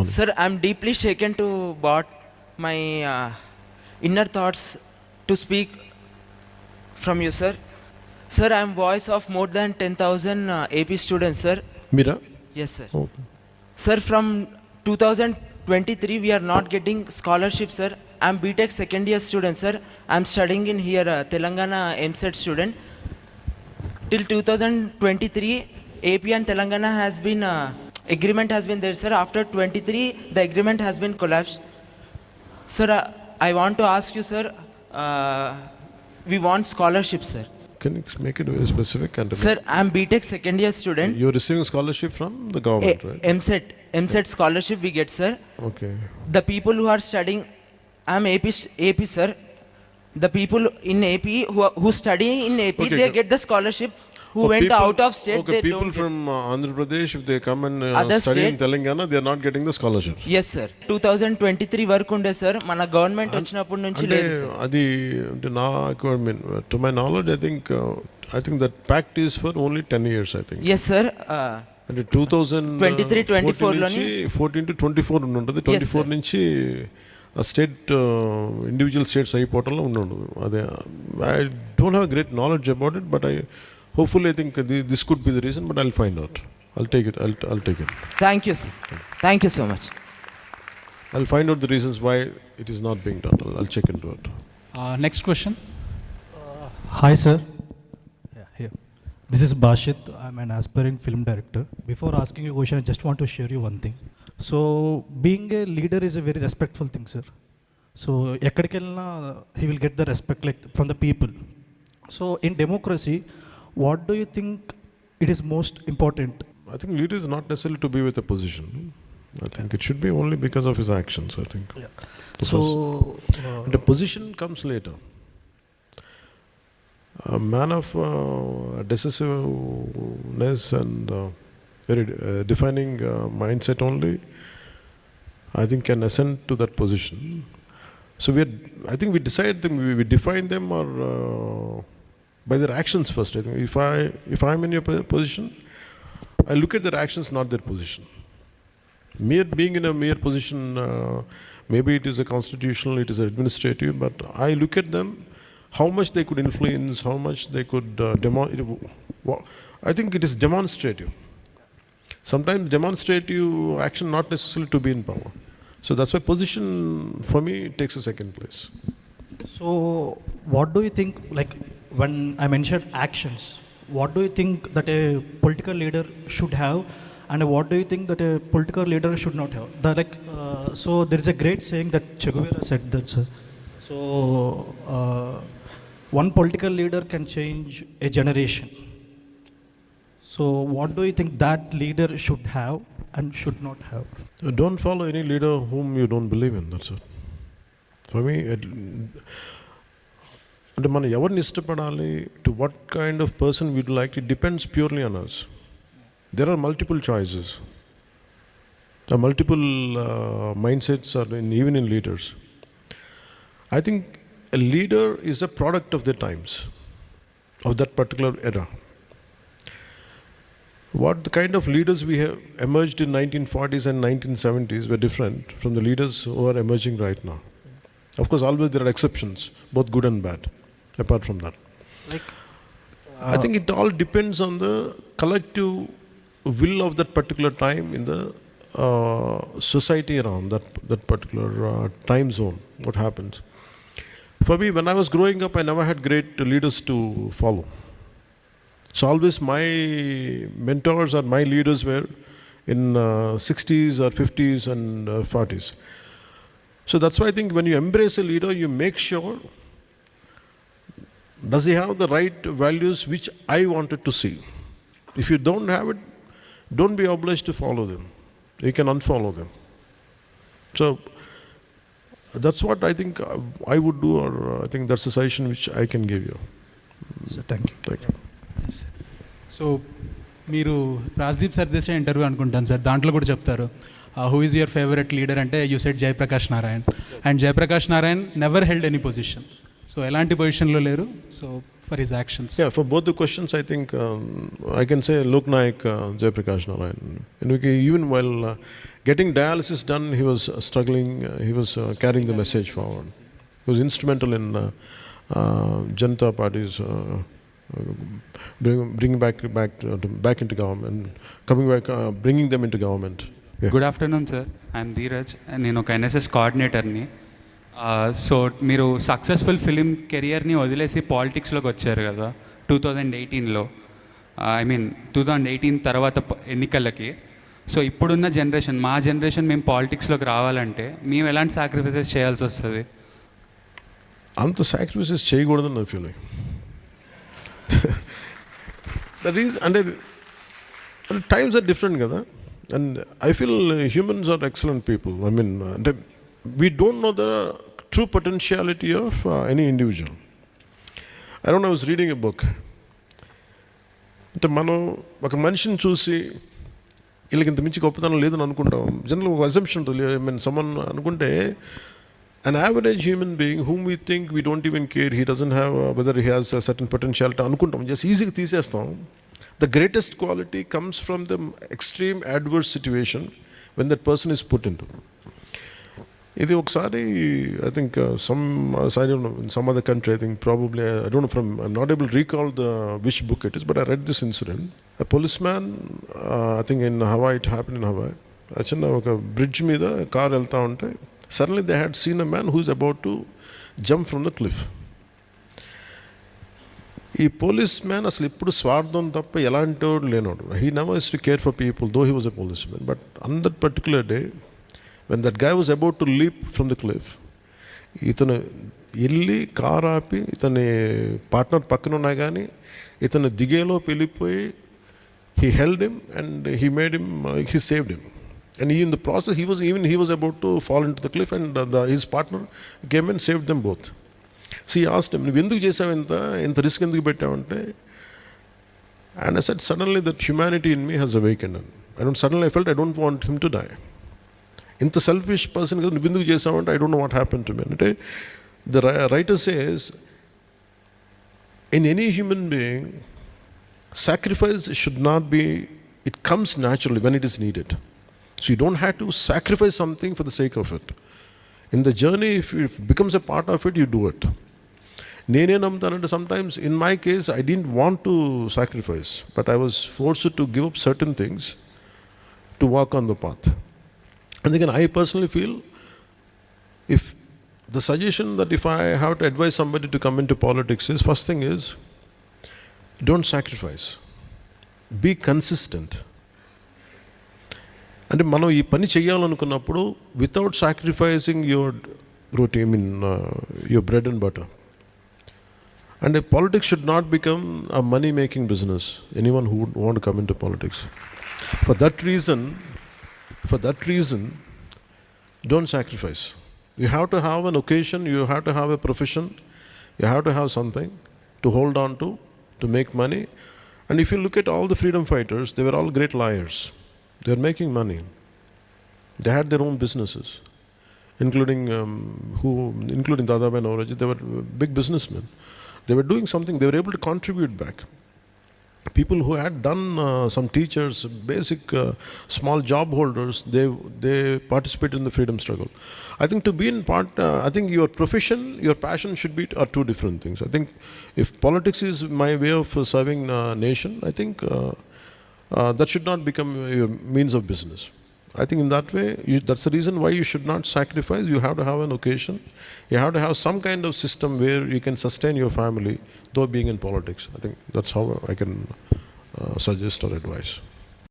Sir, I'm deeply shaken to brought my inner thoughts to speak from you, sir. Sir, I'm voice of more than 10,000 AP students, sir. Mira? Yes, sir. Okay. Sir, from 2023, we are not getting scholarship, sir. I'm BTech second year student, sir. I'm studying in here, Telangana MSET student. Till 2023, AP and Telangana has been agreement has been there, sir. After 23, the agreement has been collapsed. Sir, I want to ask you, sir. We want scholarship, sir. Can you make it very specific? And Sir, I'm BTech second year student. you're receiving scholarship from the government, right? MSET scholarship we get, sir. Okay. The people who are studying, I'm AP, sir. The people in AP who studying in AP, Okay, they good. get the scholarship. Who Oh, went people- out of state, Okay, they people don't from Andhra Pradesh, if they come and Other study in state? Telangana, they are not getting the scholarships. get. Yes, sir. 2023 వరకు ఉండే sir మన government వచ్చినప్పటి నుంచి అంటే లేదు sir. అది అంటే నాకు I mean to my knowledge I think that pact is for only 10 years I think. Yes sir. అంటే 2023-24 లోని 14 to 24 ఉంటుంది. 24 నుంచి స్టేట్ ఇండివిజువల్ స్టేట్స్ అయిపోవటంలో ఉండదు. అదే I don't have great knowledge about it, but hopefully I think this could be the reason, but I'll find out. I'll take it. I'll take it. Thank you sir. Thank you so much. I'll find out the reasons why it is not being done. I'll check into it. Next question. Hi, sir. Yeah, here. This is Bashit. I'm an aspiring film director. Before asking you a question, I just want to share you one thing. So, being a leader is a very respectful thing, sir. So, ekkadikelna he will get the respect like from the people. So, in democracy, what do you think it is most important? I think leader is not necessarily to be with a position. I think it should be only because of his actions. I think. Yeah. The So, the position comes later. A man of decisiveness and very defining mindset only, I think, can ascend to that position. So I think we decide them, we define them or by their actions first. I think if I'm in your position, I look at their actions, not their position. Being in a mere position, maybe it is a constitutional, it is administrative, but I look at them, how much they could influence, how much they could I think it is demonstrative. Sometimes demonstrative action not necessarily to be in power. So that's why position for me takes a second place. so what do you think, like when I mentioned actions, what do you think that a political leader should have, and what do you think that a political leader should not have? So there is a great saying that Che Guevara said that, sir. So one political leader can change a generation. So what do you think that leader should have and should not have? Don't follow any leader whom you don't believe in. That's it. For me, అంటే మనం ఎవరిని ఇష్టపడాలి, to what kind of person we'd like, it depends purely on us. There are multiple choices, multiple mindsets or even in leaders. I think a leader is a product of the times, of that particular era. What the kind of leaders we have emerged in 1940s and 1970s were different from the leaders who are emerging right now. Of course, always there are exceptions, both good and bad. Apart from that, Like I think it all depends on the collective will of that particular time in the society around that particular time zone. What happens? For me, when I was growing up, I never had great leaders to follow. So always my mentors or my leaders were in 60s or 50s and 40s. So that's why I think when you embrace a leader, you make sure, does he have the right values which I wanted to see? If you don't have it, don't be obliged to follow them. You can unfollow them. So that's what I think I would do, or I think that's a suggestion which I can give you. so thank you. Thank you. So మీరు Rajdeep Sardesai interview అనుకుంటాను sir, దాంట్లో కూడా చెప్తారు who is your favourite leader అంటే you said Jayaprakash Narayan, and Jayaprakash Narayan never held any position. So ఎలాంటి పొజిషన్లో లేరు, so for his actions. Yeah, for both the questions, I think I can say Lok Naik Jayaprakash Narayan. You know, even while getting dialysis done, he was struggling. He was carrying the message forward. He was instrumental in Janata Party's bringing back into government, coming back, bringing them into government. Yeah. Good afternoon sir, I'm Dheeraj. నేను ఒక NSS కోఆర్డినేటర్ని. So మీరు successful film కెరియర్ని వదిలేసి పాలిటిక్స్లోకి వచ్చారు కదా 2018లో, I mean 2018 తర్వాత ఎన్నికలకి. So ఇప్పుడున్న జనరేషన్, మా జనరేషన్ మేము పాలిటిక్స్లోకి రావాలంటే మేము ఎలాంటి సాక్రిఫైసెస్ చేయాల్సి వస్తుంది? అంత సాక్రిఫైసెస్ చేయకూడదని నా ఫీలింగ్. దట్ ఈస్ అంటే టైమ్స్ ఆర్ డిఫరెంట్ కదా. And I feel humans are excellent people. I mean అంటే we don't know the true potentiality of any individual. I don't know, I was reading a book. అంటే మనం ఒక మనిషిని చూసి వీళ్ళకి ఇంత మించి గొప్పతనం లేదని అనుకుంటాం. జనరల్ ఒక అజంప్షన్ ఉంటుంది. ఐ మీన్ సమ్మన్ అనుకుంటే an average human being whom we think we don't even care, he doesn't have whether he has a certain potentiality అనుకుంటాం, జస్ట్ ఈజీగా తీసేస్తాం. The greatest quality comes from the extreme adverse situation when that person is put into. ఇది ఒకసారి I think some other country, I think probably, I don't know from, I'm not able to recall which book it is, but I read this incident. A policeman, I think in Hawaii, it happened in Hawaii. చిన్న ఒక bridge మీద car వెళ్తూ ఉంటే suddenly they had seen a man who is about to jump from the cliff. ఈ police man అసలు ఇప్పుడు స్వార్థం తప్ప ఎలాంటి వాడు లేనోడు. He never used to care for people, though he was a policeman. But on that particular day, when that guy was about to leap from the cliff, ఇతను వెళ్ళి కారు ఆపి ఇతని పార్ట్నర్ పక్కన ఉన్నా కానీ ఇతను దిగేలో వెళ్ళిపోయి he held him and he made him, he saved him. And he, in the process, he was about to fall into the cliff, and his partner came and saved them both. So he asked him, నువ్వు ఎందుకు చేసావు, ఇంత risk ఎందుకు పెట్టావంటే, and I said, suddenly that humanity in me has awakened. Suddenly I felt I don't want him to die. ఇంత selfish person కదా, నువ్వు ఎందుకు చేసావంటే, I don't know what happen to me అంటే, the writer says in any human being sacrifice should not be, it comes naturally when it is needed. So you don't have to sacrifice something for the sake of it. In the journey, if it becomes a part of it, you do it. నేనే నమ్ముతానంటే, sometimes in my case I didn't want to sacrifice, but I was forced to give up certain things to walk on the path. And again, I personally feel, if the suggestion that if I have to advise somebody to come into politics is, first thing is, don't sacrifice, be consistent. అంటే మనం ఈ పని చేయాలనుకున్నప్పుడు without sacrificing your routine, your bread and butter. And politics should not become a money making business. Anyone who would want to come into politics, for that reason, don't sacrifice. You have to have an occasion, you have to have a profession, you have to have something to hold on to make money. And if you look at all the freedom fighters, they were all great liars. They were making money. They had their own businesses, including Dadabhai Naoroji. They were big businessmen. They were doing something. They were able to contribute back. People who had done, some teachers, basic small job holders, they participated in the freedom struggle. I think to be in part, I think your profession, your passion are two different things. I think if politics is my way of serving nation, I think that should not become your means of business. I think in that way, that's the reason why you should not sacrifice. You have to have an occasion. You have to have some kind of system where you can sustain your family, though being in politics. I think that's how I can suggest or advise.